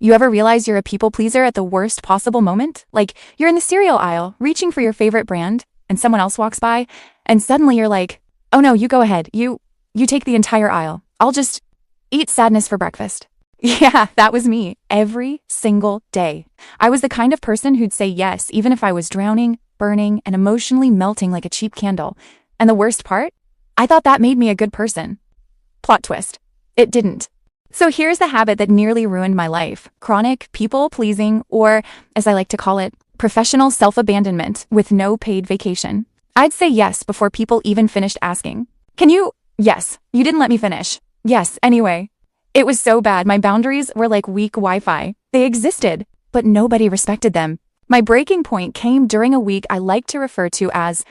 You ever realize you're a people pleaser at the worst possible moment? Like, you're in the cereal aisle, reaching for your favorite brand, and someone else walks by, and suddenly you're like, oh no, you go ahead. You take the entire aisle. I'll just eat sadness for breakfast. Yeah, that was me every single day. I was the kind of person who'd say yes, even if I was drowning, burning, and emotionally melting like a cheap candle. And the worst part? I thought that made me a good person. Plot twist. It didn't. So here's the habit that nearly ruined my life: chronic people-pleasing, or, as I like to call it, professional self-abandonment with no paid vacation. I'd say yes before people even finished asking. Yes, you didn't let me finish. Yes, anyway. It was so bad, my boundaries were like weak Wi-Fi. They existed, but nobody respected them. My breaking point came during a week I like to refer to as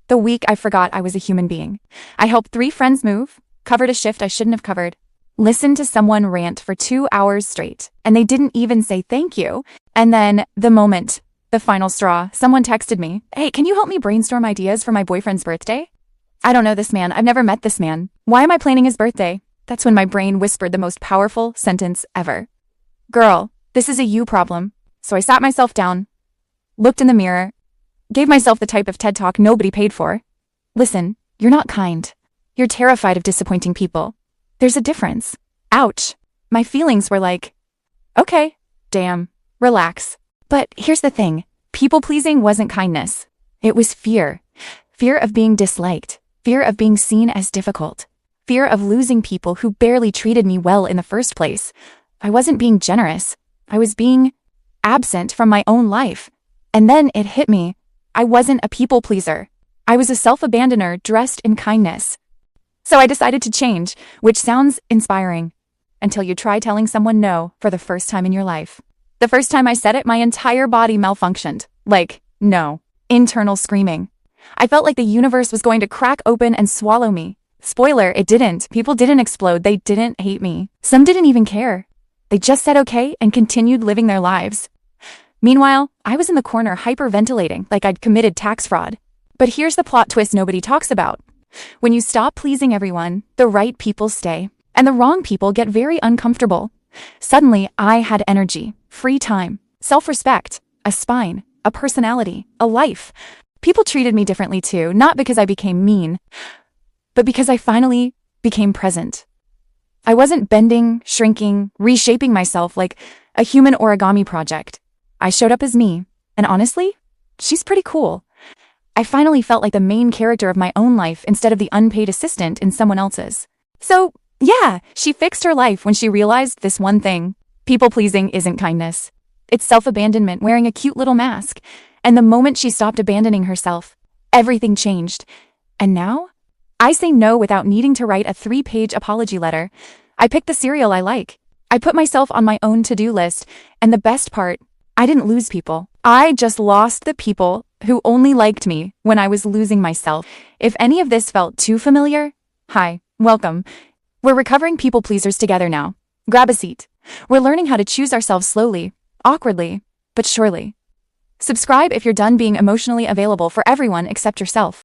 the week I forgot I was a human being. I helped 3 friends move, covered a shift I shouldn't have covered, listened to someone rant for 2 hours straight, and they didn't even say thank you. And then, the final straw, someone texted me, "Hey, can you help me brainstorm ideas for my boyfriend's birthday?" I don't know this man. I've never met this man. Why am I planning his birthday? That's when my brain whispered the most powerful sentence ever. Girl, this is a you problem. So I sat myself down, looked in the mirror, gave myself the type of TED Talk nobody paid for. Listen, you're not kind. You're terrified of disappointing people. There's a difference. Ouch. My feelings were like, okay, damn, relax. But here's the thing. People-pleasing wasn't kindness. It was fear. Fear of being disliked. Fear of being seen as difficult. Fear of losing people who barely treated me well in the first place. I wasn't being generous. I was being absent from my own life. And then it hit me. I wasn't a people pleaser. I was a self-abandoner dressed in kindness. So I decided to change, which sounds inspiring, until you try telling someone no for the first time in your life. The first time I said it, my entire body malfunctioned. Like, no. Internal screaming. I felt like the universe was going to crack open and swallow me. Spoiler, it didn't. People didn't explode. They didn't hate me. Some didn't even care. They just said okay and continued living their lives. Meanwhile, I was in the corner hyperventilating like I'd committed tax fraud. But here's the plot twist nobody talks about. When you stop pleasing everyone, the right people stay, and the wrong people get very uncomfortable. Suddenly, I had energy, free time, self-respect, a spine, a personality, a life. People treated me differently too, not because I became mean, but because I finally became present. I wasn't bending, shrinking, reshaping myself like a human origami project. I showed up as me, and honestly, she's pretty cool. I finally felt like the main character of my own life instead of the unpaid assistant in someone else's. So, yeah, she fixed her life when she realized this one thing. People-pleasing isn't kindness. It's self-abandonment wearing a cute little mask. And the moment she stopped abandoning herself, everything changed. And now, I say no without needing to write a 3-page apology letter. I picked the cereal I like. I put myself on my own to-do list. And the best part, I didn't lose people. I just lost the people who only liked me when I was losing myself. If any of this felt too familiar, hi, welcome. We're recovering people pleasers together now. Grab a seat. We're learning how to choose ourselves slowly, awkwardly, but surely. Subscribe if you're done being emotionally available for everyone except yourself.